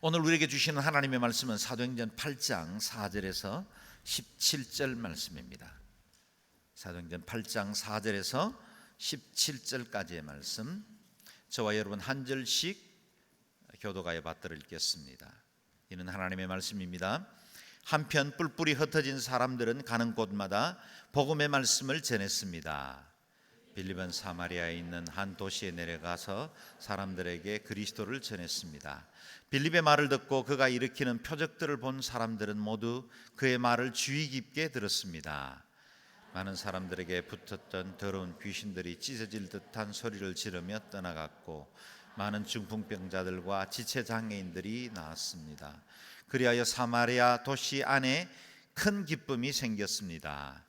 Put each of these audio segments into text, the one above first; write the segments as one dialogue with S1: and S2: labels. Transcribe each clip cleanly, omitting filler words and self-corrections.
S1: 오늘 우리에게 주시는 하나님의 말씀은 사도행전 8장 4절에서 17절 말씀입니다. 사도행전 8장 4절에서 17절까지의 말씀, 저와 여러분 한 절씩 교도가의 받들어 읽겠습니다. 이는 하나님의 말씀입니다. 한편 뿔뿔이 흩어진 사람들은 가는 곳마다 복음의 말씀을 전했습니다. 빌립은 사마리아에 있는 한 도시에 내려가서 사람들에게 그리스도를 전했습니다. 빌립의 말을 듣고 그가 일으키는 표적들을 본 사람들은 모두 그의 말을 주의 깊게 들었습니다. 많은 사람들에게 붙었던 더러운 귀신들이 찢어질 듯한 소리를 지르며 떠나갔고 많은 중풍병자들과 지체장애인들이 나왔습니다. 그리하여 사마리아 도시 안에 큰 기쁨이 생겼습니다.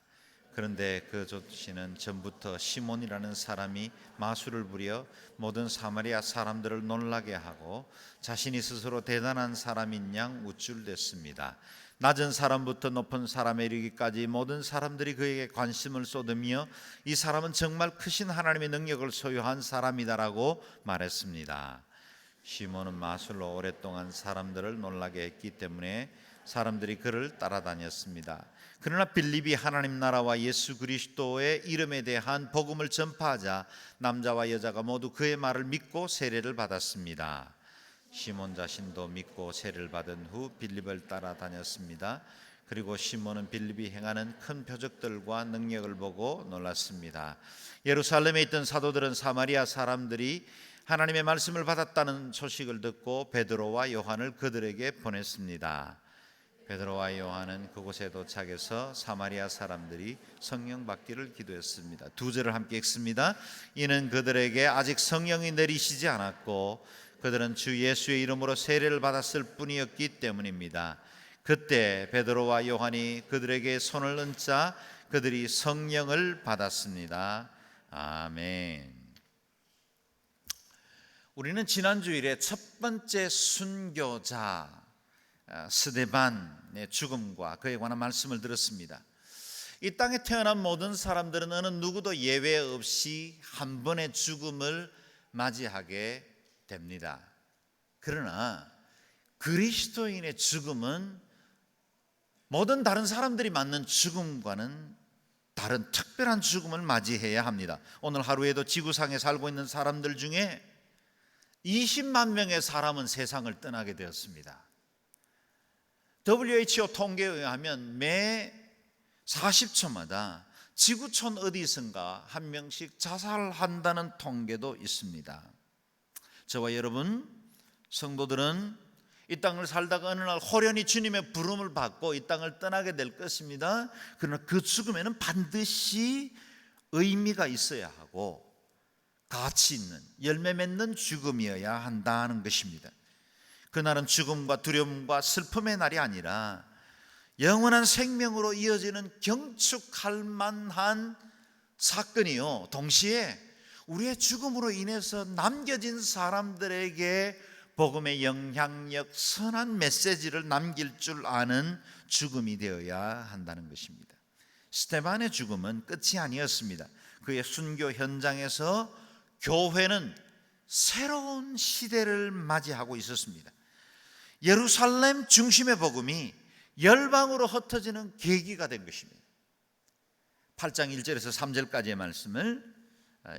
S1: 그런데 그 도시는 전부터 시몬이라는 사람이 마술을 부려 모든 사마리아 사람들을 놀라게 하고 자신이 스스로 대단한 사람인 양 우쭐댔습니다. 낮은 사람부터 높은 사람에 이르기까지 모든 사람들이 그에게 관심을 쏟으며 이 사람은 정말 크신 하나님의 능력을 소유한 사람이다라고 말했습니다. 시몬은 마술로 오랫동안 사람들을 놀라게 했기 때문에 사람들이 그를 따라다녔습니다. 그러나 빌립이 하나님 나라와 예수 그리스도의 이름에 대한 복음을 전파하자 남자와 여자가 모두 그의 말을 믿고 세례를 받았습니다. 시몬 자신도 믿고 세례를 받은 후 빌립을 따라다녔습니다. 그리고 시몬은 빌립이 행하는 큰 표적들과 능력을 보고 놀랐습니다. 예루살렘에 있던 사도들은 사마리아 사람들이 하나님의 말씀을 받았다는 소식을 듣고 베드로와 요한을 그들에게 보냈습니다. 베드로와 요한은 그곳에 도착해서 사마리아 사람들이 성령 받기를 기도했습니다. 두 절을 함께 읽습니다. 이는 그들에게 아직 성령이 내리시지 않았고 그들은 주 예수의 이름으로 세례를 받았을 뿐이었기 때문입니다. 그때 베드로와 요한이 그들에게 손을 얹자 그들이 성령을 받았습니다. 아멘. 우리는 지난 주일에 첫 번째 순교자 스데반의 죽음과 그에 관한 말씀을 들었습니다. 이 땅에 태어난 모든 사람들은 어느 누구도 예외 없이 한 번의 죽음을 맞이하게 됩니다. 그러나 그리스도인의 죽음은 모든 다른 사람들이 맞는 죽음과는 다른 특별한 죽음을 맞이해야 합니다. 오늘 하루에도 지구상에 살고 있는 사람들 중에 20만 명의 사람은 세상을 떠나게 되었습니다. WHO 통계에 의하면 매 40초마다 지구촌 어디선가 한 명씩 자살한다는 통계도 있습니다. 저와 여러분 성도들은 이 땅을 살다가 어느 날 호련히 주님의 부름을 받고 이 땅을 떠나게 될 것입니다. 그러나 그 죽음에는 반드시 의미가 있어야 하고 가치 있는 열매 맺는 죽음이어야 한다는 것입니다. 그날은 죽음과 두려움과 슬픔의 날이 아니라 영원한 생명으로 이어지는 경축할 만한 사건이요, 동시에 우리의 죽음으로 인해서 남겨진 사람들에게 복음의 영향력, 선한 메시지를 남길 줄 아는 죽음이 되어야 한다는 것입니다. 스데반의 죽음은 끝이 아니었습니다. 그의 순교 현장에서 교회는 새로운 시대를 맞이하고 있었습니다. 예루살렘 중심의 복음이 열방으로 흩어지는 계기가 된 것입니다. 8장 1절에서 3절까지의 말씀을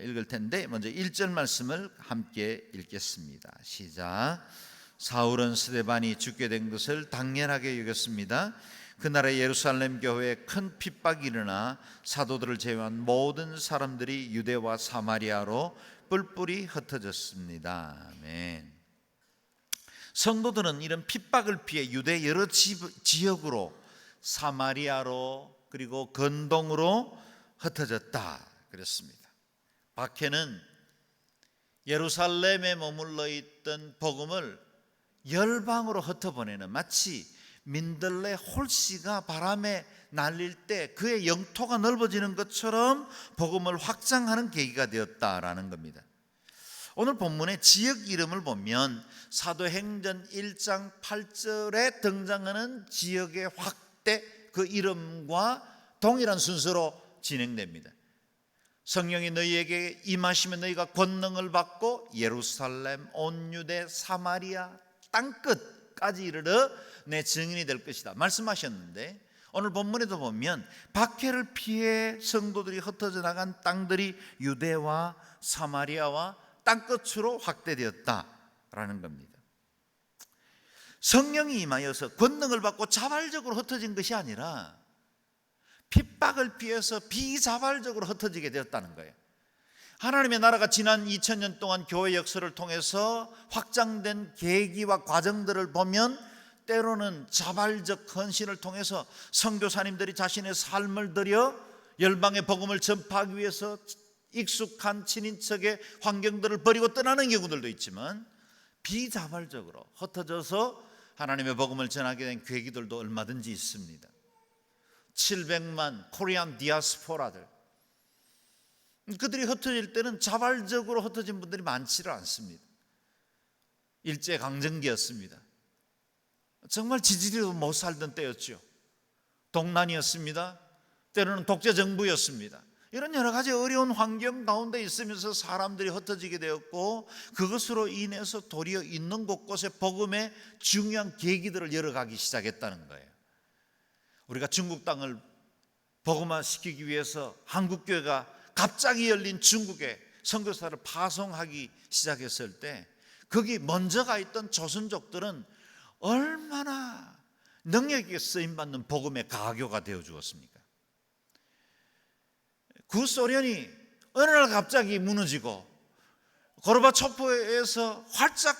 S1: 읽을 텐데 먼저 1절 말씀을 함께 읽겠습니다. 시작. 사울은 스데반이 죽게 된 것을 당연하게 여겼습니다. 그날의 예루살렘 교회에 큰 핍박이 일어나 사도들을 제외한 모든 사람들이 유대와 사마리아로 뿔뿔이 흩어졌습니다. 아멘. 성도들은 이런 핍박을 피해 유대 여러 지역으로, 사마리아로, 그리고 건동으로 흩어졌다 그랬습니다. 박해는 예루살렘에 머물러 있던 복음을 열방으로 흩어보내는, 마치 민들레 홀씨가 바람에 날릴 때 그의 영토가 넓어지는 것처럼 복음을 확장하는 계기가 되었다라는 겁니다. 오늘 본문의 지역 이름을 보면 사도행전 1장 8절에 등장하는 지역의 확대, 그 이름과 동일한 순서로 진행됩니다. 성령이 너희에게 임하시면 너희가 권능을 받고 예루살렘, 온 유대, 사마리아 땅끝 때까지 이르러 내 증인이 될 것이다 말씀하셨는데, 오늘 본문에도 보면 박해를 피해 성도들이 흩어져 나간 땅들이 유대와 사마리아와 땅끝으로 확대되었다라는 겁니다. 성령이 임하여서 권능을 받고 자발적으로 흩어진 것이 아니라 핍박을 피해서 비자발적으로 흩어지게 되었다는 거예요. 하나님의 나라가 지난 2000년 동안 교회 역사를 통해서 확장된 계기와 과정들을 보면 때로는 자발적 헌신을 통해서 선교사님들이 자신의 삶을 들여 열방의 복음을 전파하기 위해서 익숙한 친인척의 환경들을 버리고 떠나는 경우들도 있지만, 비자발적으로 흩어져서 하나님의 복음을 전하게 된 계기들도 얼마든지 있습니다. 700만 코리안 디아스포라들, 그들이 흩어질 때는 자발적으로 흩어진 분들이 많지를 않습니다. 일제강점기였습니다. 정말 지지리도 못 살던 때였죠. 동난이었습니다. 때로는 독재정부였습니다. 이런 여러 가지 어려운 환경 가운데 있으면서 사람들이 흩어지게 되었고, 그것으로 인해서 도리어 있는 곳곳에 복음의 중요한 계기들을 열어가기 시작했다는 거예요. 우리가 중국 땅을 복음화시키기 위해서 한국교회가 갑자기 열린 중국에 선교사를 파송하기 시작했을 때, 거기 먼저 가 있던 조선족들은 얼마나 능력 있게 쓰임받는 복음의 가교가 되어 주었습니까? 구소련이 어느 날 갑자기 무너지고 고르바초프에서 활짝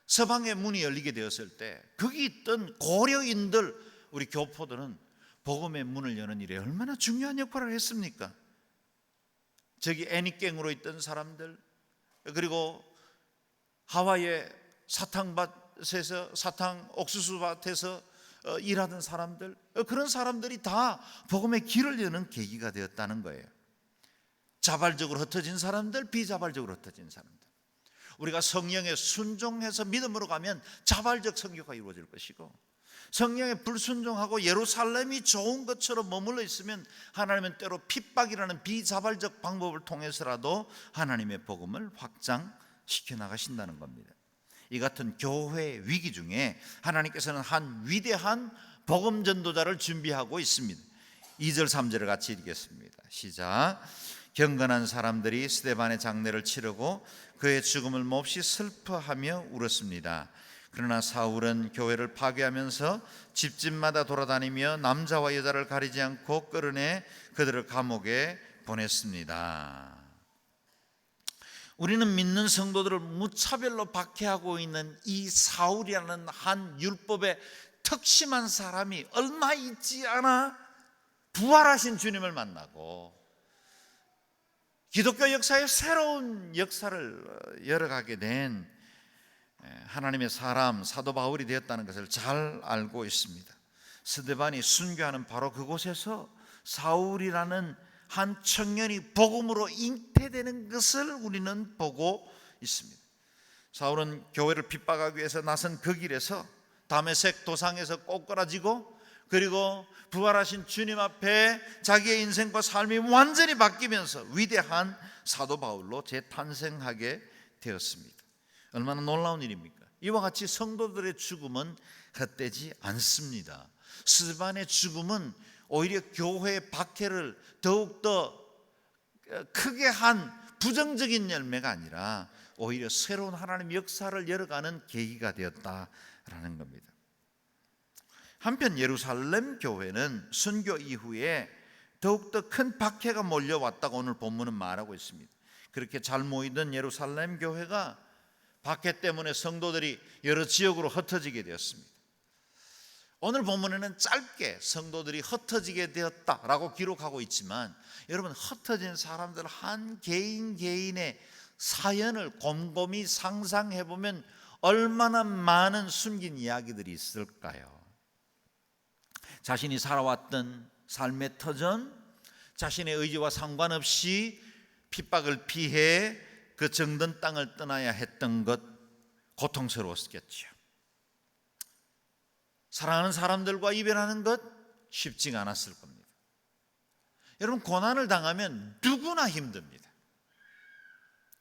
S1: 서방의 문이 열리게 되었을 때, 거기 있던 고려인들, 우리 교포들은 복음의 문을 여는 일에 얼마나 중요한 역할을 했습니까? 저기 애니깽으로 있던 사람들, 그리고 하와이의 사탕밭에서 사탕 옥수수밭에서 일하던 사람들, 그런 사람들이 다 복음의 길을 여는 계기가 되었다는 거예요. 자발적으로 흩어진 사람들, 비자발적으로 흩어진 사람들. 우리가 성령에 순종해서 믿음으로 가면 자발적 선교가 이루어질 것이고, 성령에 불순종하고 예루살렘이 좋은 것처럼 머물러 있으면 하나님은 때로 핍박이라는 비자발적 방법을 통해서라도 하나님의 복음을 확장시켜 나가신다는 겁니다. 이 같은 교회 위기 중에 하나님께서는 한 위대한 복음 전도자를 준비하고 있습니다. 2절 3절을 같이 읽겠습니다. 시작. 경건한 사람들이 스데반의 장례를 치르고 그의 죽음을 몹시 슬퍼하며 울었습니다. 그러나 사울은 교회를 파괴하면서 집집마다 돌아다니며 남자와 여자를 가리지 않고 끌어내 그들을 감옥에 보냈습니다. 우리는 믿는 성도들을 무차별로 박해하고 있는 이 사울이라는 한 율법의 특심한 사람이 얼마 있지 않아 부활하신 주님을 만나고 기독교 역사의 새로운 역사를 열어가게 된 하나님의 사람 사도 바울이 되었다는 것을 잘 알고 있습니다. 스데반이 순교하는 바로 그곳에서 사울이라는 한 청년이 복음으로 잉태되는 것을 우리는 보고 있습니다. 사울은 교회를 핍박하기 위해서 나선 그 길에서 다메섹 도상에서 꼬꾸라지고, 그리고 부활하신 주님 앞에 자기의 인생과 삶이 완전히 바뀌면서 위대한 사도 바울로 재탄생하게 되었습니다. 얼마나 놀라운 일입니까? 이와 같이 성도들의 죽음은 헛되지 않습니다. 스데반의 죽음은 오히려 교회의 박해를 더욱더 크게 한 부정적인 열매가 아니라 오히려 새로운 하나님의 역사를 열어가는 계기가 되었다라는 겁니다. 한편 예루살렘 교회는 순교 이후에 더욱더 큰 박해가 몰려왔다고 오늘 본문은 말하고 있습니다. 그렇게 잘 모이던 예루살렘 교회가 박해 때문에 성도들이 여러 지역으로 흩어지게 되었습니다. 오늘 본문에는 짧게 성도들이 흩어지게 되었다라고 기록하고 있지만, 여러분, 흩어진 사람들 한 개인 개인의 사연을 곰곰이 상상해 보면 얼마나 많은 숨긴 이야기들이 있을까요? 자신이 살아왔던 삶의 터전, 자신의 의지와 상관없이 핍박을 피해 그 정든 땅을 떠나야 했던 것, 고통스러웠겠죠. 사랑하는 사람들과 이별하는 것 쉽지가 않았을 겁니다. 여러분, 고난을 당하면 누구나 힘듭니다.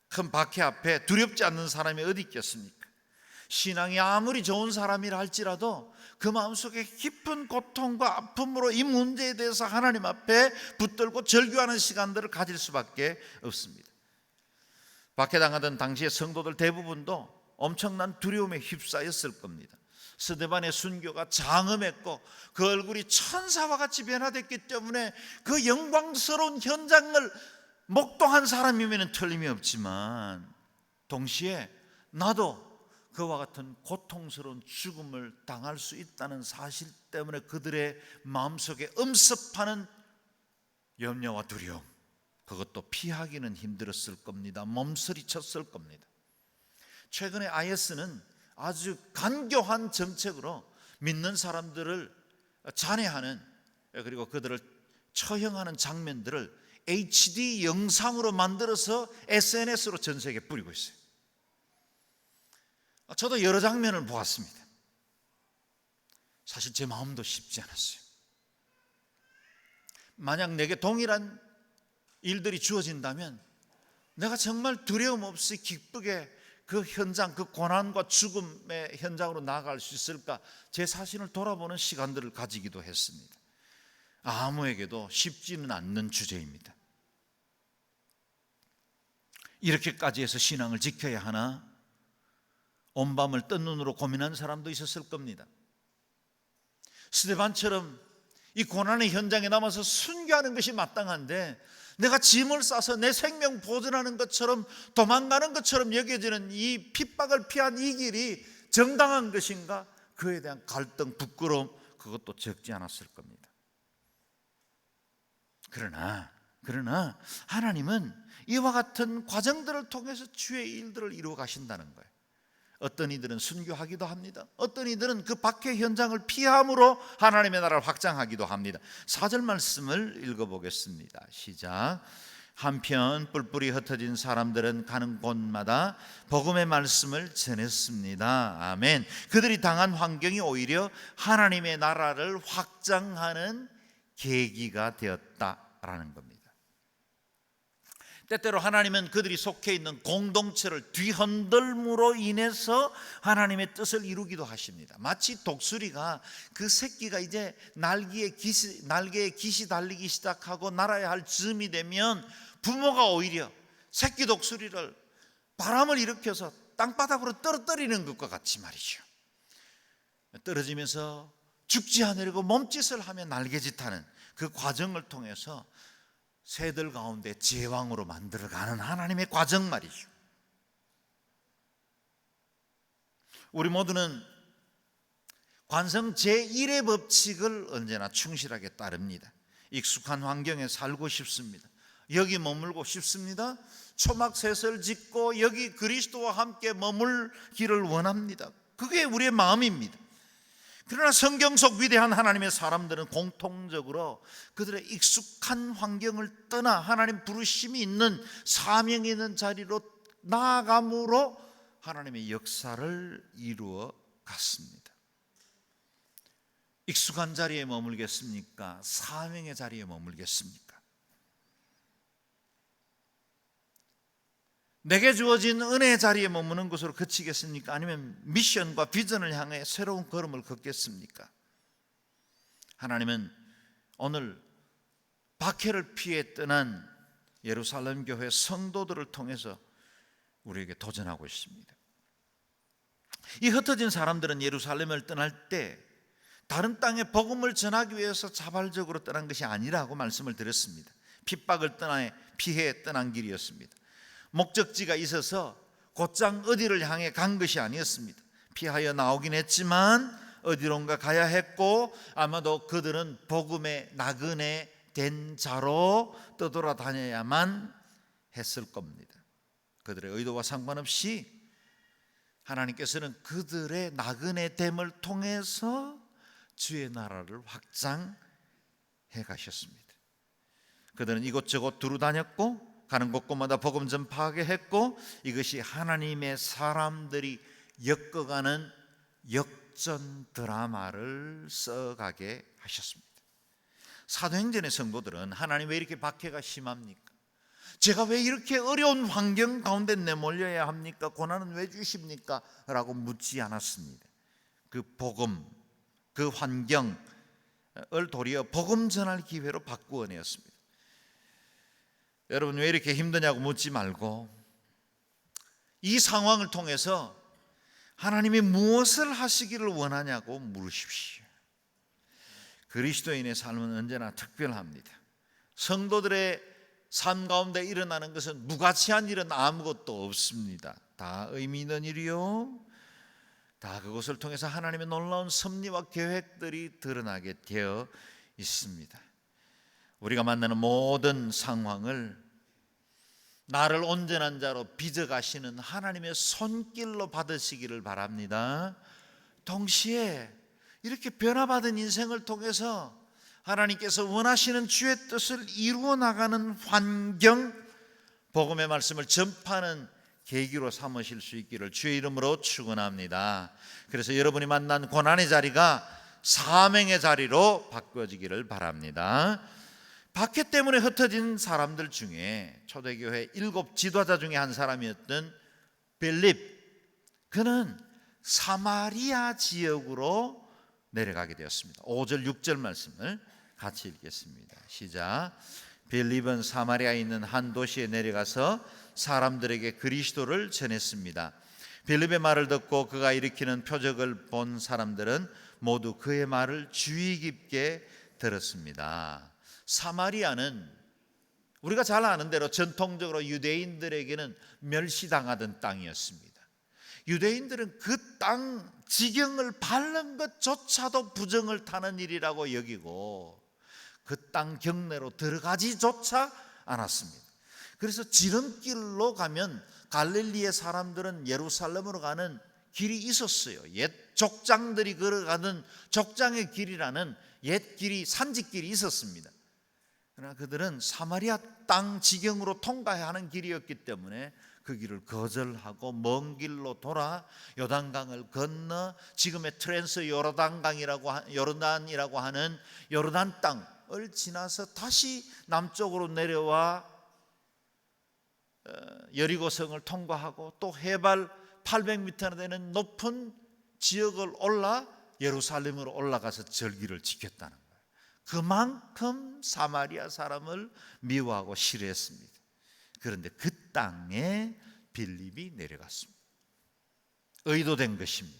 S1: 큰 박해 앞에 두렵지 않는 사람이 어디 있겠습니까? 신앙이 아무리 좋은 사람이라 할지라도 그 마음속에 깊은 고통과 아픔으로 이 문제에 대해서 하나님 앞에 붙들고 절규하는 시간들을 가질 수밖에 없습니다. 박해당하던 당시의 성도들 대부분도 엄청난 두려움에 휩싸였을 겁니다. 스데반의 순교가 장엄했고 그 얼굴이 천사와 같이 변화됐기 때문에 그 영광스러운 현장을 목도한 사람이면 틀림이 없지만, 동시에 나도 그와 같은 고통스러운 죽음을 당할 수 있다는 사실 때문에 그들의 마음속에 엄습하는 염려와 두려움, 그것도 피하기는 힘들었을 겁니다. 몸서리쳤을 겁니다. 최근에 IS는 아주 간교한 정책으로 믿는 사람들을 잔해하는, 그리고 그들을 처형하는 장면들을 HD 영상으로 만들어서 SNS로 전 세계에 뿌리고 있어요. 저도 여러 장면을 보았습니다. 사실 제 마음도 쉽지 않았어요. 만약 내게 동일한 일들이 주어진다면 내가 정말 두려움 없이 기쁘게 그 현장, 그 고난과 죽음의 현장으로 나아갈 수 있을까, 제 자신을 돌아보는 시간들을 가지기도 했습니다. 아무에게도 쉽지는 않는 주제입니다. 이렇게까지 해서 신앙을 지켜야 하나? 온 밤을 뜬 눈으로 고민한 사람도 있었을 겁니다. 스데반처럼 이 고난의 현장에 남아서 순교하는 것이 마땅한데, 내가 짐을 싸서 내 생명 보존하는 것처럼 도망가는 것처럼 여겨지는 이 핍박을 피한 이 길이 정당한 것인가? 그에 대한 갈등, 부끄러움, 그것도 적지 않았을 겁니다. 그러나 하나님은 이와 같은 과정들을 통해서 주의 일들을 이루어 가신다는 거예요. 어떤 이들은 순교하기도 합니다. 어떤 이들은 그 박해 현장을 피함으로 하나님의 나라를 확장하기도 합니다. 4절 말씀을 읽어보겠습니다. 시작. 한편 뿔뿔이 흩어진 사람들은 가는 곳마다 복음의 말씀을 전했습니다. 아멘. 그들이 당한 환경이 오히려 하나님의 나라를 확장하는 계기가 되었다라는 겁니다. 때때로 하나님은 그들이 속해 있는 공동체를 뒤흔들므로 인해서 하나님의 뜻을 이루기도 하십니다. 마치 독수리가 그 새끼가 이제 날개에 깃이 달리기 시작하고 날아야 할 즈음이 되면 부모가 오히려 새끼 독수리를 바람을 일으켜서 땅바닥으로 떨어뜨리는 것과 같이 말이죠. 떨어지면서 죽지 않으려고 몸짓을 하며 날개짓하는 그 과정을 통해서 새들 가운데 제왕으로 만들어가는 하나님의 과정 말이죠. 우리 모두는 관성 제1의 법칙을 언제나 충실하게 따릅니다. 익숙한 환경에 살고 싶습니다. 여기 머물고 싶습니다. 초막셋을 짓고 여기 그리스도와 함께 머물기를 원합니다. 그게 우리의 마음입니다. 그러나 성경 속 위대한 하나님의 사람들은 공통적으로 그들의 익숙한 환경을 떠나 하나님 부르심이 있는, 사명이 있는 자리로 나아감으로 하나님의 역사를 이루어 갔습니다. 익숙한 자리에 머물겠습니까? 사명의 자리에 머물겠습니까? 내게 주어진 은혜의 자리에 머무는 것으로 그치겠습니까? 아니면 미션과 비전을 향해 새로운 걸음을 걷겠습니까? 하나님은 오늘 박해를 피해 떠난 예루살렘 교회 성도들을 통해서 우리에게 도전하고 있습니다. 이 흩어진 사람들은 예루살렘을 떠날 때 다른 땅에 복음을 전하기 위해서 자발적으로 떠난 것이 아니라고 말씀을 드렸습니다. 핍박을 피해 떠난 길이었습니다. 목적지가 있어서 곧장 어디를 향해 간 것이 아니었습니다. 피하여 나오긴 했지만 어디론가 가야 했고, 아마도 그들은 복음의 나그네 된 자로 떠돌아다녀야만 했을 겁니다. 그들의 의도와 상관없이 하나님께서는 그들의 나그네 됨을 통해서 주의 나라를 확장해 가셨습니다. 그들은 이곳저곳 두루 다녔고 가는 곳곳마다 복음 전파하게 했고, 이것이 하나님의 사람들이 엮어가는 역전 드라마를 써가게 하셨습니다. 사도행전의 성도들은 하나님 왜 이렇게 박해가 심합니까? 제가 왜 이렇게 어려운 환경 가운데 내몰려야 합니까? 고난은 왜 주십니까? 라고 묻지 않았습니다. 그 복음, 그 환경을 도리어 복음 전할 기회로 바꾸어내었습니다. 여러분 왜 이렇게 힘드냐고 묻지 말고 이 상황을 통해서 하나님이 무엇을 하시기를 원하냐고 물으십시오. 그리스도인의 삶은 언제나 특별합니다. 성도들의 삶 가운데 일어나는 것은 무가치한 일은 아무것도 없습니다. 다 의미 있는 일이요, 다 그것을 통해서 하나님의 놀라운 섭리와 계획들이 드러나게 되어 있습니다. 우리가 만나는 모든 상황을 나를 온전한 자로 빚어가시는 하나님의 손길로 받으시기를 바랍니다. 동시에 이렇게 변화받은 인생을 통해서 하나님께서 원하시는 주의 뜻을 이루어 나가는 환경, 복음의 말씀을 전파하는 계기로 삼으실 수 있기를 주의 이름으로 축원합니다. 그래서 여러분이 만난 고난의 자리가 사명의 자리로 바꿔지기를 바랍니다. 박해 때문에 흩어진 사람들 중에 초대교회 7 지도자 중에 한 사람이었던 빌립, 그는 사마리아 지역으로 내려가게 되었습니다. 5절 6절 말씀을 같이 읽겠습니다. 시작. 빌립은 사마리아에 있는 한 도시에 내려가서 사람들에게 그리스도를 전했습니다. 빌립의 말을 듣고 그가 일으키는 표적을 본 사람들은 모두 그의 말을 주의 깊게 들었습니다. 사마리아는 우리가 잘 아는 대로 전통적으로 유대인들에게는 멸시당하던 땅이었습니다. 유대인들은 그 땅 지경을 밟는 것조차도 부정을 타는 일이라고 여기고 그 땅 경내로 들어가지조차 않았습니다. 그래서 지름길로 가면 갈릴리의 사람들은 예루살렘으로 가는 길이 있었어요. 옛 족장들이 걸어가는 족장의 길이라는 옛 길이, 산지길이 있었습니다. 그러나 그들은 사마리아 땅 지경으로 통과해야 하는 길이었기 때문에 그 길을 거절하고 먼 길로 돌아 요단강을 건너 지금의 트랜스 요르단이라고 하는 요르단 땅을 지나서 다시 남쪽으로 내려와 여리고성을 통과하고 또 해발 800m나 되는 높은 지역을 올라 예루살렘으로 올라가서 절기를 지켰다는 거예요. 그만큼 사마리아 사람을 미워하고 싫어했습니다. 그런데 그 땅에 빌립이 내려갔습니다. 의도된 것입니다.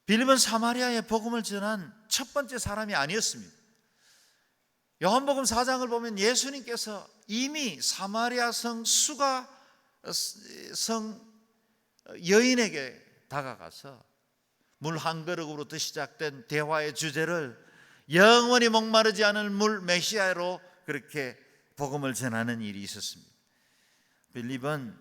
S1: 빌립은 사마리아에 복음을 전한 첫 번째 사람이 아니었습니다. 요한복음 4장을 보면 예수님께서 이미 사마리아 성 수가 성 여인에게 다가가서 물 한 그릇으로부터 시작된 대화의 주제를 영원히 목마르지 않을 물 메시아로 그렇게 복음을 전하는 일이 있었습니다. 빌립은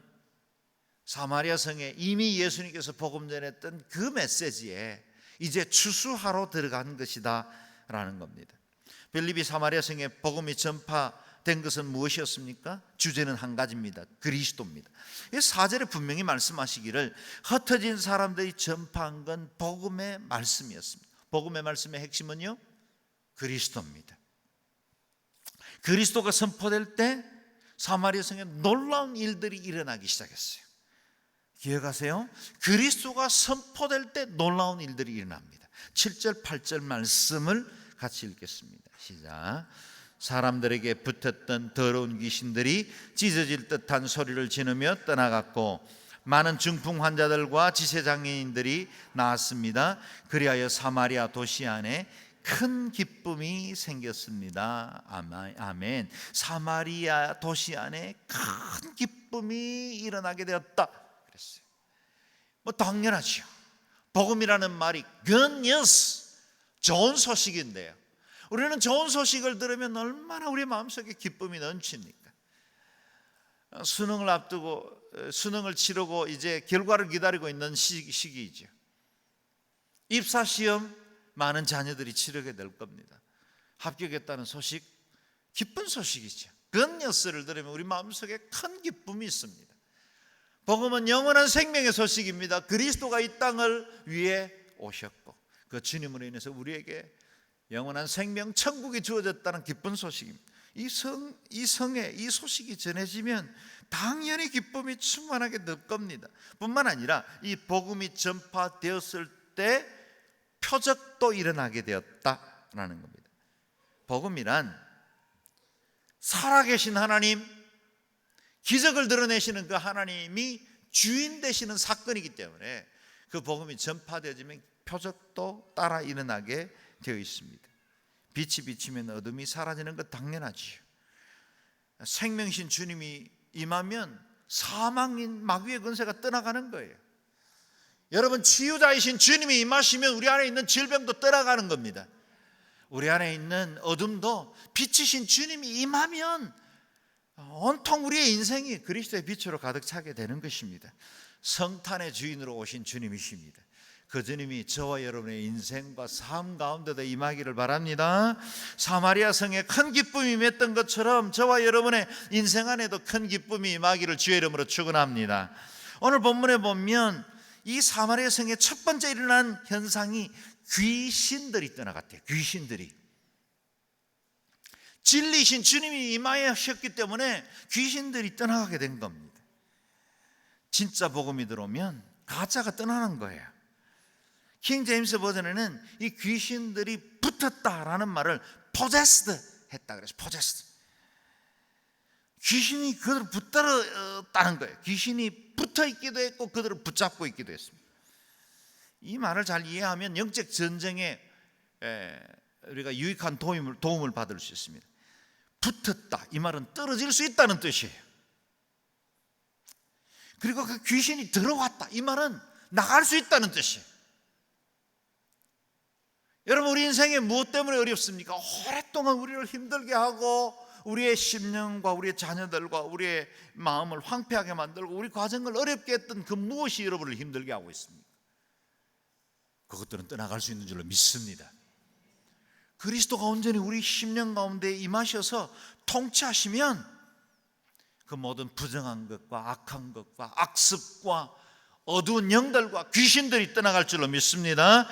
S1: 사마리아 성에 이미 예수님께서 복음 전했던 그 메시지에 이제 추수하러 들어간 것이다 라는 겁니다. 빌립이 사마리아 성에 복음이 전파된 것은 무엇이었습니까? 주제는 한 가지입니다. 그리스도입니다. 4절에 분명히 말씀하시기를 흩어진 사람들이 전파한 건 복음의 말씀이었습니다. 복음의 말씀의 핵심은요, 그리스도입니다. 그리스도가 선포될 때 사마리아 성에 놀라운 일들이 일어나기 시작했어요. 기억하세요? 그리스도가 선포될 때 놀라운 일들이 일어납니다. 7절 8절 말씀을 같이 읽겠습니다. 시작. 사람들에게 붙었던 더러운 귀신들이 찢어질 듯한 소리를 지르며 떠나갔고 많은 중풍 환자들과 지체장애인들이 나왔습니다. 그리하여 사마리아 도시 안에 큰 기쁨이 생겼습니다. 아멘. 사마리아 도시 안에 큰 기쁨이 일어나게 되었다 그랬어요. 뭐 당연하죠. 복음이라는 말이 good news, 좋은 소식인데요, 우리는 좋은 소식을 들으면 얼마나 우리 마음속에 기쁨이 넘칩니까? 수능을 앞두고 수능을 치르고 이제 결과를 기다리고 있는 시기이죠. 입사시험 많은 자녀들이 치르게 될 겁니다. 합격했다는 소식, 기쁜 소식이죠. 그 뉴스를 들으면 우리 마음속에 큰 기쁨이 있습니다. 복음은 영원한 생명의 소식입니다. 그리스도가 이 땅을 위해 오셨고 그 주님으로 인해서 우리에게 영원한 생명 천국이 주어졌다는 기쁜 소식입니다. 이 성에 이 소식이 전해지면 당연히 기쁨이 충만하게 늘 겁니다. 뿐만 아니라 이 복음이 전파되었을 때 표적도 일어나게 되었다라는 겁니다. 복음이란 살아계신 하나님, 기적을 드러내시는 그 하나님이 주인 되시는 사건이기 때문에 그 복음이 전파되어지면 표적도 따라 일어나게 되어 있습니다. 빛이 비치면 어둠이 사라지는 것 당연하지요. 생명신 주님이 임하면 사망인 마귀의 권세가 떠나가는 거예요. 여러분, 치유자이신 주님이 임하시면 우리 안에 있는 질병도 떠나가는 겁니다. 우리 안에 있는 어둠도 빛이신 주님이 임하면 온통 우리의 인생이 그리스도의 빛으로 가득 차게 되는 것입니다. 성탄의 주인으로 오신 주님이십니다. 그 주님이 저와 여러분의 인생과 삶 가운데도 임하기를 바랍니다. 사마리아 성에 큰 기쁨이 임했던 것처럼 저와 여러분의 인생 안에도 큰 기쁨이 임하기를 주의 이름으로 축원합니다. 오늘 본문에 보면 이 사마리아 성의 첫 번째 일어난 현상이 귀신들이 떠나갔대요. 귀신들이. 진리이신 주님이 임하셨기 때문에 귀신들이 떠나가게 된 겁니다. 진짜 복음이 들어오면 가짜가 떠나는 거예요. 킹 제임스 버전에는 이 귀신들이 붙었다라는 말을 possessed 했다 그래서 possessed. 귀신이 그들을 붙들었다는 거예요. 귀신이 붙어 있기도 했고 그들을 붙잡고 있기도 했습니다. 이 말을 잘 이해하면 영적 전쟁에 우리가 유익한 도움을 받을 수 있습니다. 붙었다, 이 말은 떨어질 수 있다는 뜻이에요. 그리고 그 귀신이 들어왔다, 이 말은 나갈 수 있다는 뜻이에요. 여러분, 우리 인생에 무엇 때문에 어렵습니까? 오랫동안 우리를 힘들게 하고 우리의 심령과 우리의 자녀들과 우리의 마음을 황폐하게 만들고 우리 가정을 어렵게 했던 그 무엇이 여러분을 힘들게 하고 있습니까? 그것들은 떠나갈 수 있는 줄로 믿습니다. 그리스도가 온전히 우리 심령 가운데 임하셔서 통치하시면 그 모든 부정한 것과 악한 것과 악습과 어두운 영들과 귀신들이 떠나갈 줄로 믿습니다.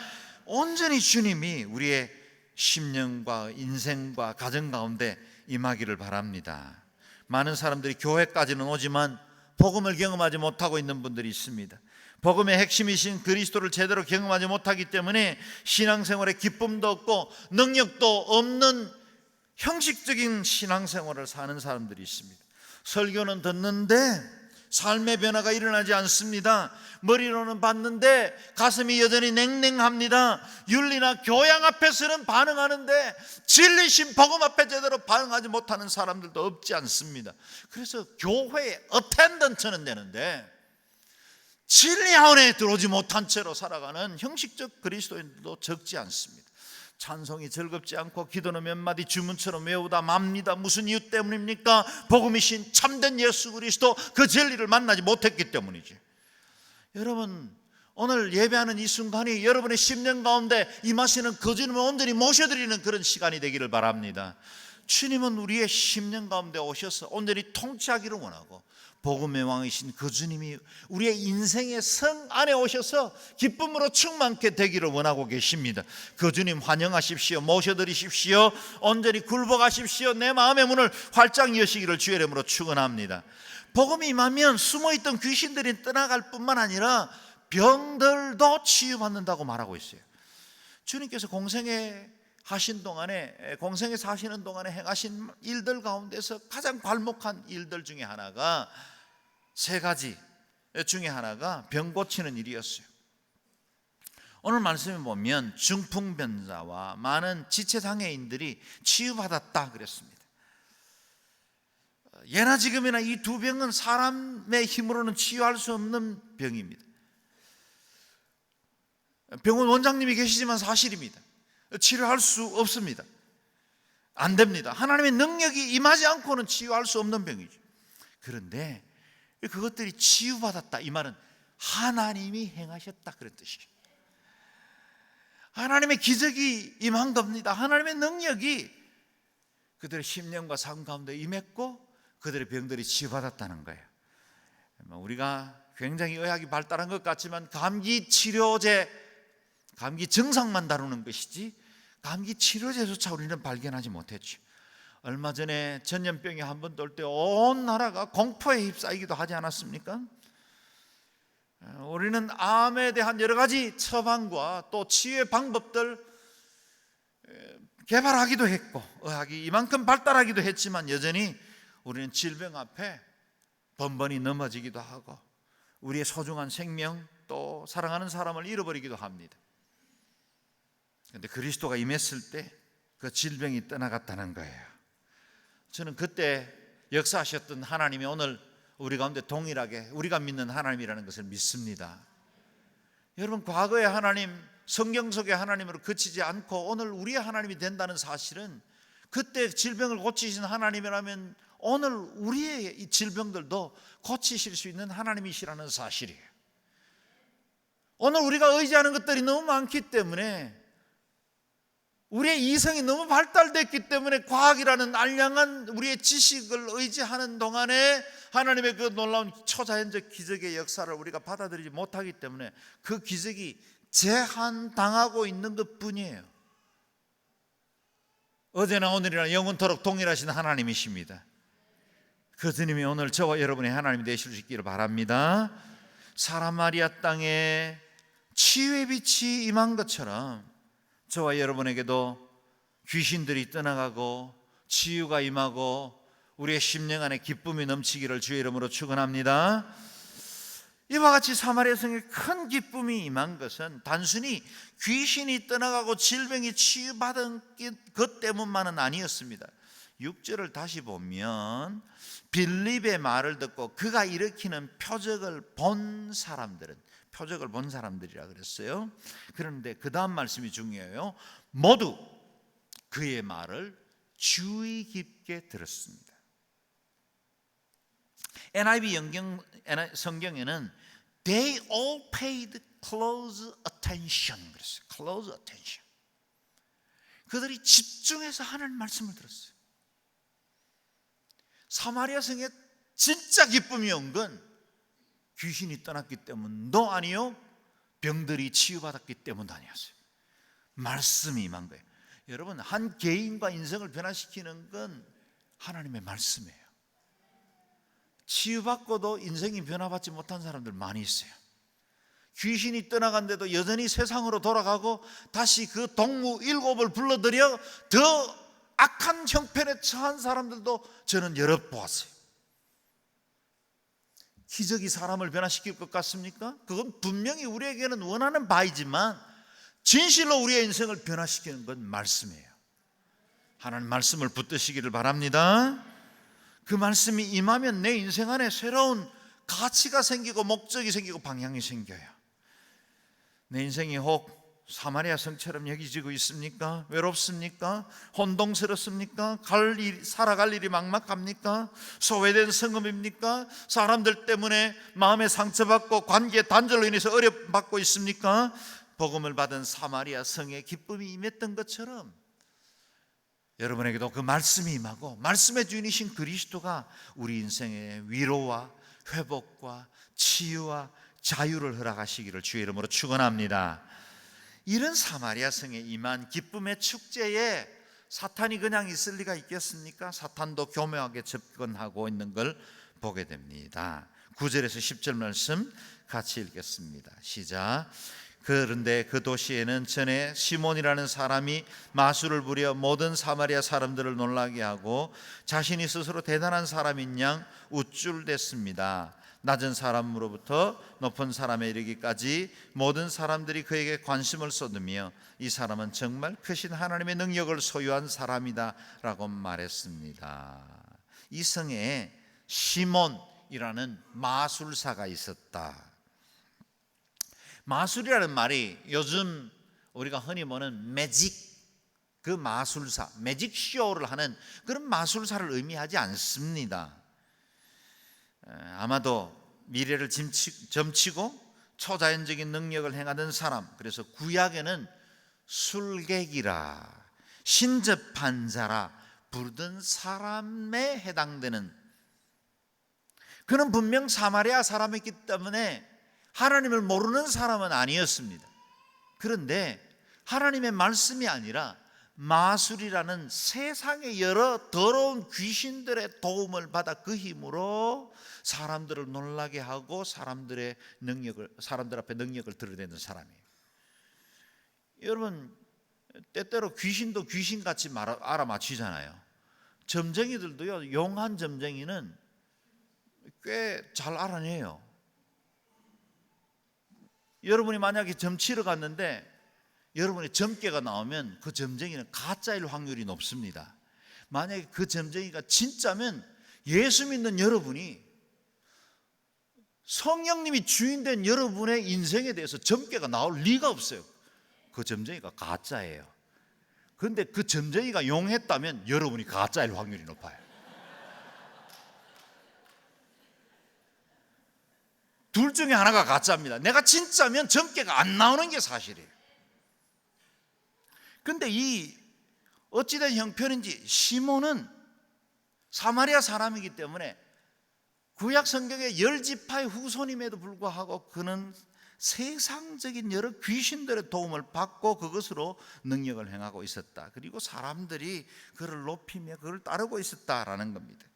S1: 온전히 주님이 우리의 심령과 인생과 가정 가운데 임하기를 바랍니다. 많은 사람들이 교회까지는 오지만 복음을 경험하지 못하고 있는 분들이 있습니다. 복음의 핵심이신 그리스도를 제대로 경험하지 못하기 때문에 신앙생활에 기쁨도 없고 능력도 없는 형식적인 신앙생활을 사는 사람들이 있습니다. 설교는 듣는데 삶의 변화가 일어나지 않습니다. 머리로는 봤는데 가슴이 여전히 냉랭합니다. 윤리나 교양 앞에서는 반응하는데 진리신 복음 앞에 제대로 반응하지 못하는 사람들도 없지 않습니다. 그래서 교회에 어텐던트는 되는데 진리 안에 들어오지 못한 채로 살아가는 형식적 그리스도인들도 적지 않습니다. 찬송이 즐겁지 않고 기도는 몇 마디 주문처럼 외우다 맙니다. 무슨 이유 때문입니까? 복음이신 참된 예수 그리스도 그 진리를 만나지 못했기 때문이지. 여러분, 오늘 예배하는 이 순간이 여러분의 심령 가운데 임하시는 그 주님을 온전히 모셔드리는 그런 시간이 되기를 바랍니다. 주님은 우리의 심령 가운데 오셔서 온전히 통치하기를 원하고 복음의 왕이신 그 주님이 우리의 인생의 성 안에 오셔서 기쁨으로 충만케 되기를 원하고 계십니다. 그 주님 환영하십시오. 모셔드리십시오. 온전히 굴복하십시오. 내 마음의 문을 활짝 여시기를 주의 이름으로 축원합니다. 복음이 임하면 숨어있던 귀신들이 떠나갈 뿐만 아니라 병들도 치유받는다고 말하고 있어요. 주님께서 공생에 하신 동안에, 공생에 사시는 동안에 행하신 일들 가운데서 가장 괄목한 일들 중에 하나가 세 가지 중에 하나가 병 고치는 일이었어요. 오늘 말씀에 보면 중풍병자와 많은 지체장애인들이 치유받았다 그랬습니다. 예나 지금이나 이 두 병은 사람의 힘으로는 치유할 수 없는 병입니다. 병원 원장님이 계시지만 사실입니다. 치료할 수 없습니다. 안 됩니다. 하나님의 능력이 임하지 않고는 치유할 수 없는 병이죠. 그런데 그것들이 치유받았다, 이 말은 하나님이 행하셨다 그런 뜻이에요. 하나님의 기적이 임한 겁니다. 하나님의 능력이 그들의 심령과 삶 가운데 임했고 그들의 병들이 치유받았다는 거예요. 우리가 굉장히 의학이 발달한 것 같지만 감기 치료제, 감기 증상만 다루는 것이지 감기 치료제조차 우리는 발견하지 못했죠. 얼마 전에 전염병이 한 번 돌 때 온 나라가 공포에 휩싸이기도 하지 않았습니까? 우리는 암에 대한 여러 가지 처방과 또 치유의 방법들 개발하기도 했고 의학이 이만큼 발달하기도 했지만 여전히 우리는 질병 앞에 번번이 넘어지기도 하고 우리의 소중한 생명 또 사랑하는 사람을 잃어버리기도 합니다. 그런데 그리스도가 임했을 때 그 질병이 떠나갔다는 거예요. 저는 그때 역사하셨던 하나님이 오늘 우리 가운데 동일하게 우리가 믿는 하나님이라는 것을 믿습니다. 여러분, 과거의 하나님, 성경 속의 하나님으로 그치지 않고 오늘 우리의 하나님이 된다는 사실은 그때 질병을 고치신 하나님이라면 오늘 우리의 이 질병들도 고치실 수 있는 하나님이시라는 사실이에요. 오늘 우리가 의지하는 것들이 너무 많기 때문에 우리의 이성이 너무 발달됐기 때문에 과학이라는 알량한 우리의 지식을 의지하는 동안에 하나님의 그 놀라운 초자연적 기적의 역사를 우리가 받아들이지 못하기 때문에 그 기적이 제한당하고 있는 것뿐이에요. 어제나 오늘이나 영원토록 동일하신 하나님이십니다. 그 주님이 오늘 저와 여러분의 하나님이 되실 수 있기를 바랍니다. 사마리아 땅에 치유의 빛이 임한 것처럼 저와 여러분에게도 귀신들이 떠나가고 치유가 임하고 우리의 심령 안에 기쁨이 넘치기를 주의 이름으로 축원합니다. 이와 같이 사마리아 성에 큰 기쁨이 임한 것은 단순히 귀신이 떠나가고 질병이 치유받은 것 때문만은 아니었습니다. 6절을 다시 보면 빌립의 말을 듣고 그가 일으키는 표적을 본 사람들이라 그랬어요. 그런데 그 다음 말씀이 중요해요. 모두 그의 말을 주의 깊게 들었습니다. NIV 성경에는 They all paid close attention 그랬어요. Close attention. 그들이 집중해서 하나님 말씀을 들었어요. 사마리아 성에 진짜 기쁨이 온 건 귀신이 떠났기 때문도 아니요 병들이 치유받았기 때문도 아니었어요. 말씀이 임한 거예요. 여러분, 한 개인과 인생을 변화시키는 건 하나님의 말씀이에요. 치유받고도 인생이 변화받지 못한 사람들 많이 있어요. 귀신이 떠나간데도 여전히 세상으로 돌아가고 다시 그 동무 7을 불러들여 더 악한 형편에 처한 사람들도 저는 여러 보았어요. 기적이 사람을 변화시킬 것 같습니까? 그건 분명히 우리에게는 원하는 바이지만 진실로 우리의 인생을 변화시키는 건 말씀이에요. 하나님 말씀을 붙드시기를 바랍니다. 그 말씀이 임하면 내 인생 안에 새로운 가치가 생기고 목적이 생기고 방향이 생겨요. 내 인생이 혹 사마리아 성처럼 여기지고 있습니까? 외롭습니까? 혼동스럽습니까? 살아갈 일이 막막합니까? 소외된 성읍입니까? 사람들 때문에 마음에 상처받고 관계 단절로 인해서 어려움받고 있습니까? 복음을 받은 사마리아 성에 기쁨이 임했던 것처럼 여러분에게도 그 말씀이 임하고 말씀의 주인이신 그리스도가 우리 인생의 위로와 회복과 치유와 자유를 허락하시기를 주의 이름으로 축원합니다. 이런 사마리아 성에 임한 기쁨의 축제에 사탄이 그냥 있을 리가 있겠습니까? 사탄도 교묘하게 접근하고 있는 걸 보게 됩니다. 9절에서 10절 말씀 같이 읽겠습니다. 시작. 그런데 그 도시에는 전에 시몬이라는 사람이 마술을 부려 모든 사마리아 사람들을 놀라게 하고 자신이 스스로 대단한 사람인 양 우쭐댔습니다. 낮은 사람으로부터 높은 사람에 이르기까지 모든 사람들이 그에게 관심을 쏟으며 이 사람은 정말 크신 하나님의 능력을 소유한 사람이다 라고 말했습니다. 이 성에 시몬이라는 마술사가 있었다. 마술이라는 말이 요즘 우리가 흔히 보는 매직, 그 마술사, 매직 쇼를 하는 그런 마술사를 의미하지 않습니다. 아마도 미래를 점치고 초자연적인 능력을 행하던 사람, 그래서 구약에는 술객이라 신접한 자라 부르던 사람에 해당되는, 그는 분명 사마리아 사람이기 때문에 하나님을 모르는 사람은 아니었습니다. 그런데 하나님의 말씀이 아니라 마술이라는 세상의 여러 더러운 귀신들의 도움을 받아 그 힘으로 사람들을 놀라게 하고 사람들 앞에 능력을 드러내는 사람이에요. 여러분, 때때로 귀신도 귀신같이 알아맞히잖아요. 점쟁이들도요, 용한 점쟁이는 꽤 잘 알아내요. 여러분이 만약에 점치러 갔는데 여러분의 점괘가 나오면 그 점쟁이는 가짜일 확률이 높습니다. 만약에 그 점쟁이가 진짜면 예수 믿는 여러분이, 성령님이 주인된 여러분의 인생에 대해서 점괘가 나올 리가 없어요. 그 점쟁이가 가짜예요. 그런데 그 점쟁이가 용했다면 여러분이 가짜일 확률이 높아요. 둘 중에 하나가 가짜입니다. 내가 진짜면 점괘가 안 나오는 게 사실이에요. 근데 이 어찌된 형편인지 시몬은 사마리아 사람이기 때문에 구약 성경의 10지파의 후손임에도 불구하고 그는 세상적인 여러 귀신들의 도움을 받고 그것으로 능력을 행하고 있었다. 그리고 사람들이 그를 높이며 그를 따르고 있었다라는 겁니다.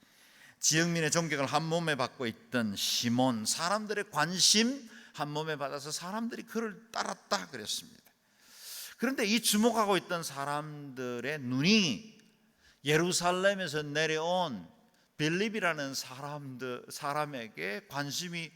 S1: 지역민의 존경을 한 몸에 받고 있던 시몬, 사람들의 관심 한 몸에 받아서 사람들이 그를 따랐다 그랬습니다. 그런데 이 주목하고 있던 사람들의 눈이 예루살렘에서 내려온 빌립이라는 사람에게 관심이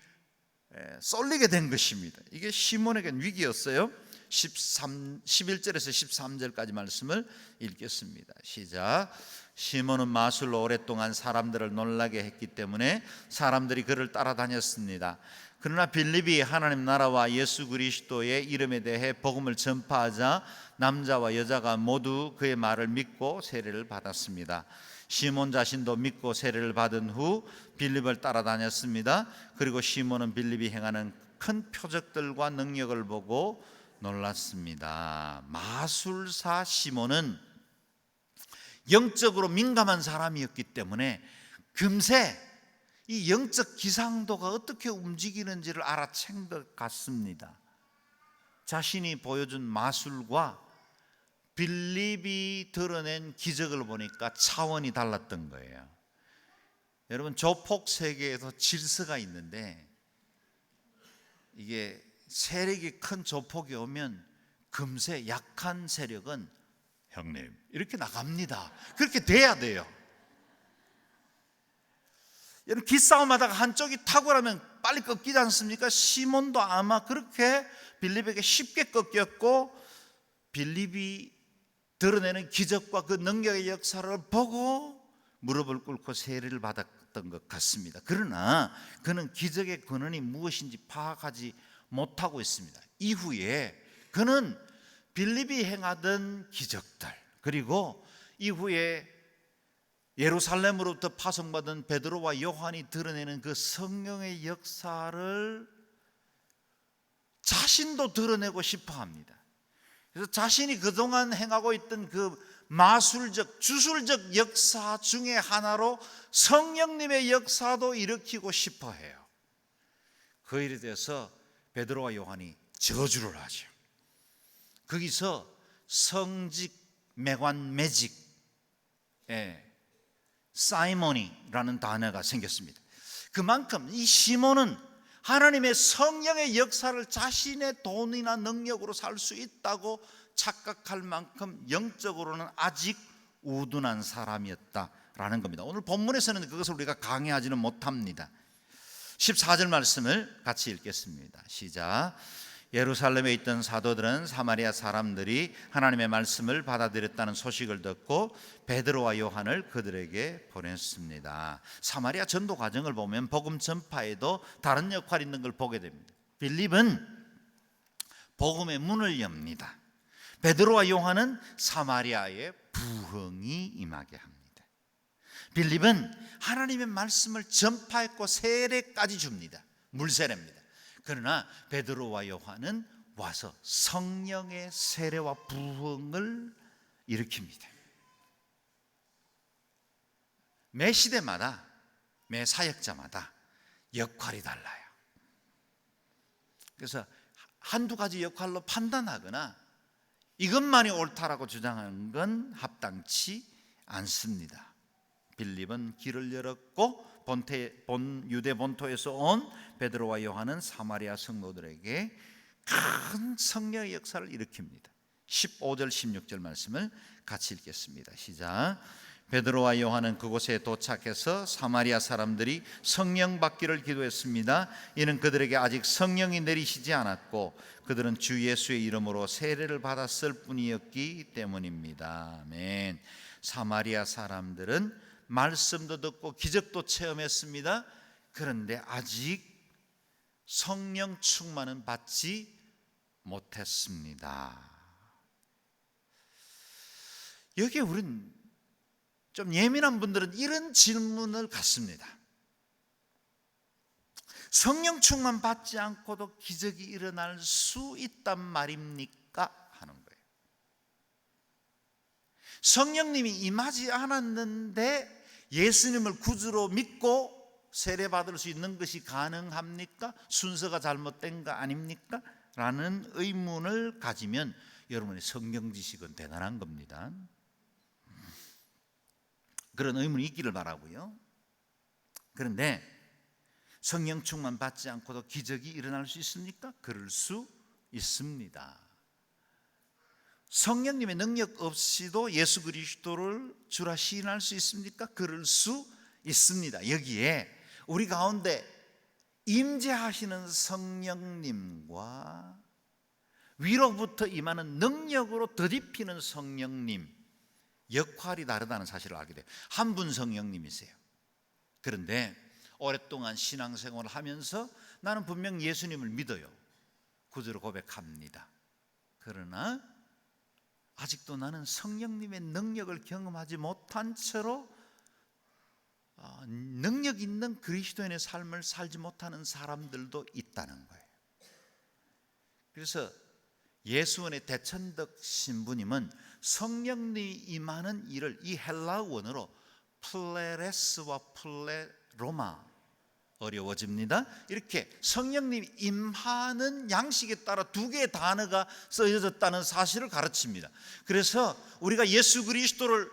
S1: 쏠리게 된 것입니다. 이게 시몬에겐 위기였어요. 11절에서 13절까지 말씀을 읽겠습니다. 시작. 시몬은 마술로 오랫동안 사람들을 놀라게 했기 때문에 사람들이 그를 따라다녔습니다. 그러나 빌립이 하나님 나라와 예수 그리스도의 이름에 대해 복음을 전파하자 남자와 여자가 모두 그의 말을 믿고 세례를 받았습니다. 시몬 자신도 믿고 세례를 받은 후 빌립을 따라다녔습니다. 그리고 시몬은 빌립이 행하는 큰 표적들과 능력을 보고 놀랐습니다. 마술사 시몬은 영적으로 민감한 사람이었기 때문에 금세 이 영적 기상도가 어떻게 움직이는지를 알아챈 것 같습니다. 자신이 보여준 마술과 빌립이 드러낸 기적을 보니까 차원이 달랐던 거예요. 여러분, 조폭 세계에도 질서가 있는데 이게 세력이 큰 조폭이 오면 금세 약한 세력은 형님 이렇게 나갑니다. 그렇게 돼야 돼요. 여러분, 기싸움하다가 한쪽이 탁월하면 빨리 꺾이지 않습니까? 시몬도 아마 그렇게 빌립에게 쉽게 꺾였고 빌립이 드러내는 기적과 그 능력의 역사를 보고 무릎을 꿇고 세례를 받았던 것 같습니다. 그러나 그는 기적의 근원이 무엇인지 파악하지 못하고 있습니다. 이후에 그는 빌립이 행하던 기적들, 그리고 이후에 예루살렘으로부터 파송받은 베드로와 요한이 드러내는 그 성령의 역사를 자신도 드러내고 싶어 합니다. 그래서 자신이 그동안 행하고 있던 그 마술적, 주술적 역사 중에 하나로 성령님의 역사도 일으키고 싶어 해요. 그 일에 대해서 베드로와 요한이 저주를 하죠. 거기서 성직, 매관, 매직, 사이모니라는 단어가 생겼습니다. 그만큼 이 시몬은 하나님의 성령의 역사를 자신의 돈이나 능력으로 살 수 있다고 착각할 만큼 영적으로는 아직 우둔한 사람이었다라는 겁니다. 오늘 본문에서는 그것을 우리가 강의하지는 못합니다. 14절 말씀을 같이 읽겠습니다. 시작. 예루살렘에 있던 사도들은 사마리아 사람들이 하나님의 말씀을 받아들였다는 소식을 듣고 베드로와 요한을 그들에게 보냈습니다. 사마리아 전도 과정을 보면 복음 전파에도 다른 역할이 있는 걸 보게 됩니다. 빌립은 복음의 문을 엽니다. 베드로와 요한은 사마리아의 부흥이 임하게 합니다. 빌립은 하나님의 말씀을 전파했고 세례까지 줍니다. 물세례입니다. 그러나 베드로와 요한은 와서 성령의 세례와 부흥을 일으킵니다. 매 시대마다, 매 사역자마다 역할이 달라요. 그래서 한두 가지 역할로 판단하거나 이것만이 옳다라고 주장하는 건 합당치 않습니다. 빌립은 길을 열었고 유대 본토에서 온 베드로와 요한은 사마리아 성도들에게 큰 성령의 역사를 일으킵니다. 15절 16절 말씀을 같이 읽겠습니다. 시작. 베드로와 요한은 그곳에 도착해서 사마리아 사람들이 성령 받기를 기도했습니다. 이는 그들에게 아직 성령이 내리시지 않았고 그들은 주 예수의 이름으로 세례를 받았을 뿐이었기 때문입니다. 아멘. 사마리아 사람들은 말씀도 듣고 기적도 체험했습니다. 그런데 아직 성령 충만은 받지 못했습니다. 여기에 우린 좀 예민한 분들은 이런 질문을 갖습니다. 성령 충만 받지 않고도 기적이 일어날 수 있단 말입니까? 하는 거예요. 성령님이 임하지 않았는데 예수님을 구주로 믿고 세례받을 수 있는 것이 가능합니까? 순서가 잘못된 거 아닙니까? 라는 의문을 가지면 여러분의 성경 지식은 대단한 겁니다. 그런 의문이 있기를 바라고요. 그런데 성령 충만 받지 않고도 기적이 일어날 수 있습니까? 그럴 수 있습니다. 성령님의 능력 없이도 예수 그리스도를 주라 시인할 수 있습니까? 그럴 수 있습니다. 여기에 우리 가운데 임재하시는 성령님과 위로부터 임하는 능력으로 더딥히는 성령님 역할이 다르다는 사실을 알게 돼요. 한 분 성령님이세요. 그런데 오랫동안 신앙생활을 하면서 나는 분명 예수님을 믿어요. 구주로 고백합니다. 그러나 아직도 나는 성령님의 능력을 경험하지 못한 채로 능력 있는 그리스도인의 삶을 살지 못하는 사람들도 있다는 거예요. 그래서 예수원의 대천덕 신부님은 성령님이 임하는 일을 이 헬라 원어로 플레레스와 플레로마, 어려워집니다. 이렇게 성령님이 임하는 양식에 따라 두 개의 단어가 쓰여졌다는 사실을 가르칩니다. 그래서 우리가 예수 그리스도를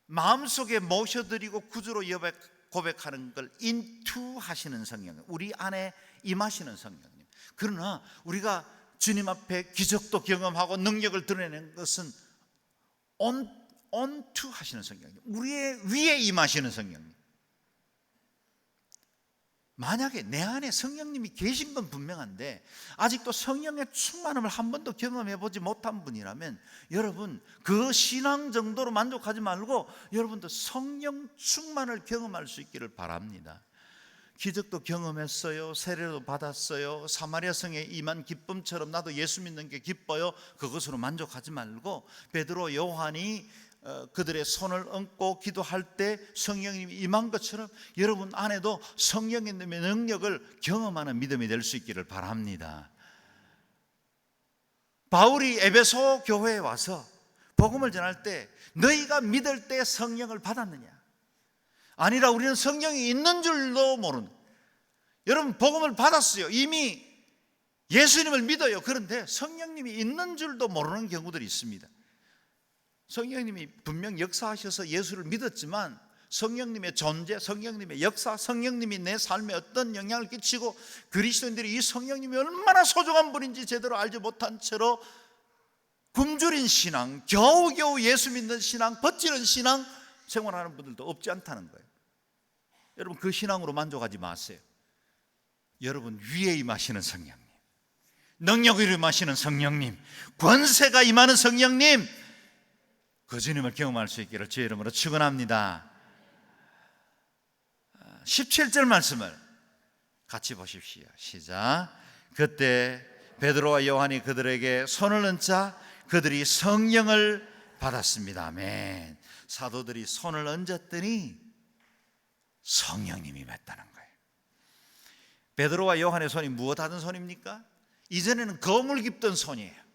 S1: 마음속에 모셔드리고 구주로 고백하는 걸 인투하시는 성령님, 우리 안에 임하시는 성령님. 그러나 우리가 주님 앞에 기적도 경험하고 능력을 드러내는 것은 온투하시는 성령님, 우리의 위에 임하시는 성령님. 만약에 내 안에 성령님이 계신 건 분명한데 아직도 성령의 충만함을 한 번도 경험해 보지 못한 분이라면 여러분 그 신앙 정도로 만족하지 말고 여러분도 성령 충만을 경험할 수 있기를 바랍니다. 기적도 경험했어요. 세례도 받았어요. 사마리아 성에 임한 기쁨처럼 나도 예수 믿는 게 기뻐요. 그것으로 만족하지 말고 베드로, 요한이 그들의 손을 얹고 기도할 때 성령님이 임한 것처럼 여러분 안에도 성령님의 능력을 경험하는 믿음이 될 수 있기를 바랍니다. 바울이 에베소 교회에 와서 복음을 전할 때 너희가 믿을 때 성령을 받았느냐? 아니라 우리는 성령이 있는 줄도 모르는. 여러분 복음을 받았어요. 이미 예수님을 믿어요. 그런데 성령님이 있는 줄도 모르는 경우들이 있습니다. 성령님이 분명 역사하셔서 예수를 믿었지만 성령님의 존재, 성령님의 역사, 성령님이 내 삶에 어떤 영향을 끼치고 그리스도인들이 이 성령님이 얼마나 소중한 분인지 제대로 알지 못한 채로 굶주린 신앙, 겨우겨우 예수 믿는 신앙, 버티는 신앙 생활하는 분들도 없지 않다는 거예요. 여러분 그 신앙으로 만족하지 마세요. 여러분 위에 임하시는 성령님, 능력을 임하시는 성령님, 권세가 임하는 성령님, 그 주님을 경험할 수 있기를 주의 이름으로 축원합니다. 17절 말씀을 같이 보십시오. 시작. 그때 베드로와 요한이 그들에게 손을 얹자 그들이 성령을 받았습니다. 아멘. 사도들이 손을 얹었더니 성령님이 임했다는 거예요. 베드로와 요한의 손이 무엇 하던 손입니까? 이전에는 거물 깁던 손이에요.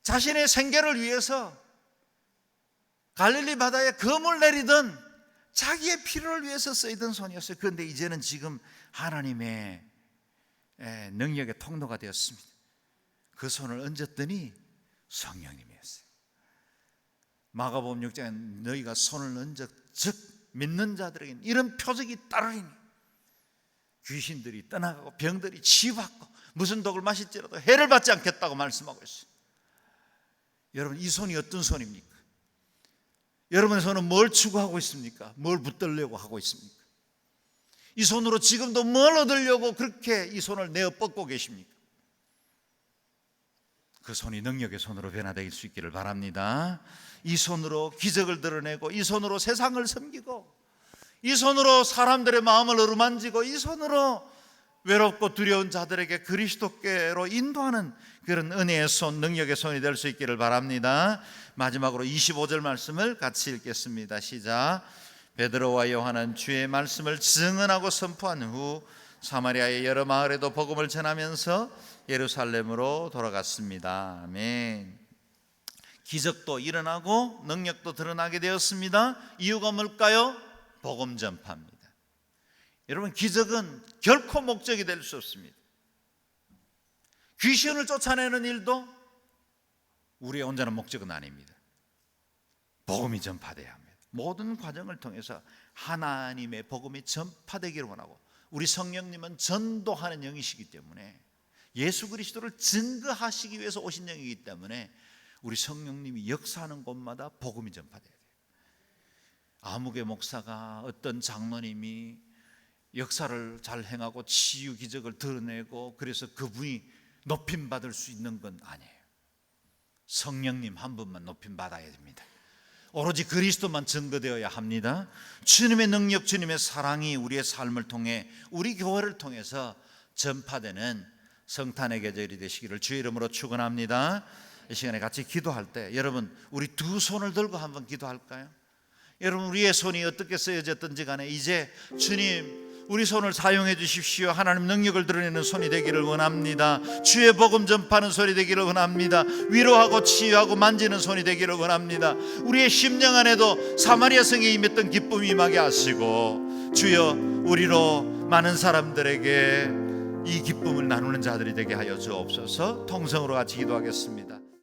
S1: 자신의 생계를 위해서 갈릴리 바다에 검을 내리던 자기의 필요를 위해서 쓰이던 손이었어요. 그런데 이제는 지금 하나님의 능력의 통로가 되었습니다. 그 손을 얹었더니 성령님이었어요. 마가복음 6장에 너희가 손을 얹어 즉 믿는 자들에게는 이런 표적이 따르리니 귀신들이 떠나가고 병들이 치유받고 무슨 독을 마실지라도 해를 받지 않겠다고 말씀하고 있어요. 여러분, 이 손이 어떤 손입니까? 여러분의 손은 뭘 추구하고 있습니까? 뭘 붙들려고 하고 있습니까? 이 손으로 지금도 뭘 얻으려고 그렇게 이 손을 내어 뻗고 계십니까? 그 손이 능력의 손으로 변화될 수 있기를 바랍니다. 이 손으로 기적을 드러내고, 이 손으로 세상을 섬기고, 이 손으로 사람들의 마음을 어루만지고, 이 손으로 외롭고 두려운 자들에게 그리스도께로 인도하는 그런 은혜의 손, 능력의 손이 될 수 있기를 바랍니다. 마지막으로 25절 말씀을 같이 읽겠습니다. 시작. 베드로와 요한은 주의 말씀을 증언하고 선포한 후 사마리아의 여러 마을에도 복음을 전하면서 예루살렘으로 돌아갔습니다. 아멘. 기적도 일어나고 능력도 드러나게 되었습니다. 이유가 뭘까요? 복음 전파입니다. 여러분, 기적은 결코 목적이 될 수 없습니다. 귀신을 쫓아내는 일도 우리의 온전한 목적은 아닙니다. 복음이 전파돼야 합니다. 모든 과정을 통해서 하나님의 복음이 전파되기를 원하고, 우리 성령님은 전도하는 영이시기 때문에, 예수 그리스도를 증거하시기 위해서 오신 영이기 때문에 우리 성령님이 역사하는 곳마다 복음이 전파돼야 돼요. 아무개 목사가, 어떤 장로님이 역사를 잘 행하고 치유 기적을 드러내고 그래서 그분이 높임받을 수 있는 건 아니에요. 성령님 한 분만 높임받아야 됩니다. 오로지 그리스도만 증거되어야 합니다. 주님의 능력, 주님의 사랑이 우리의 삶을 통해, 우리 교회를 통해서 전파되는 성탄의 계절이 되시기를 주의 이름으로 축원합니다. 이 시간에 같이 기도할 때 여러분, 우리 두 손을 들고 한번 기도할까요? 여러분, 우리의 손이 어떻게 쓰여졌든지 간에 이제 주님, 우리 손을 사용해 주십시오. 하나님 능력을 드러내는 손이 되기를 원합니다. 주의 복음 전파하는 손이 되기를 원합니다. 위로하고 치유하고 만지는 손이 되기를 원합니다. 우리의 심령 안에도 사마리아 성에 임했던 기쁨이 임하게 하시고, 주여 우리로 많은 사람들에게 이 기쁨을 나누는 자들이 되게 하여 주옵소서. 통성으로 같이 기도하겠습니다.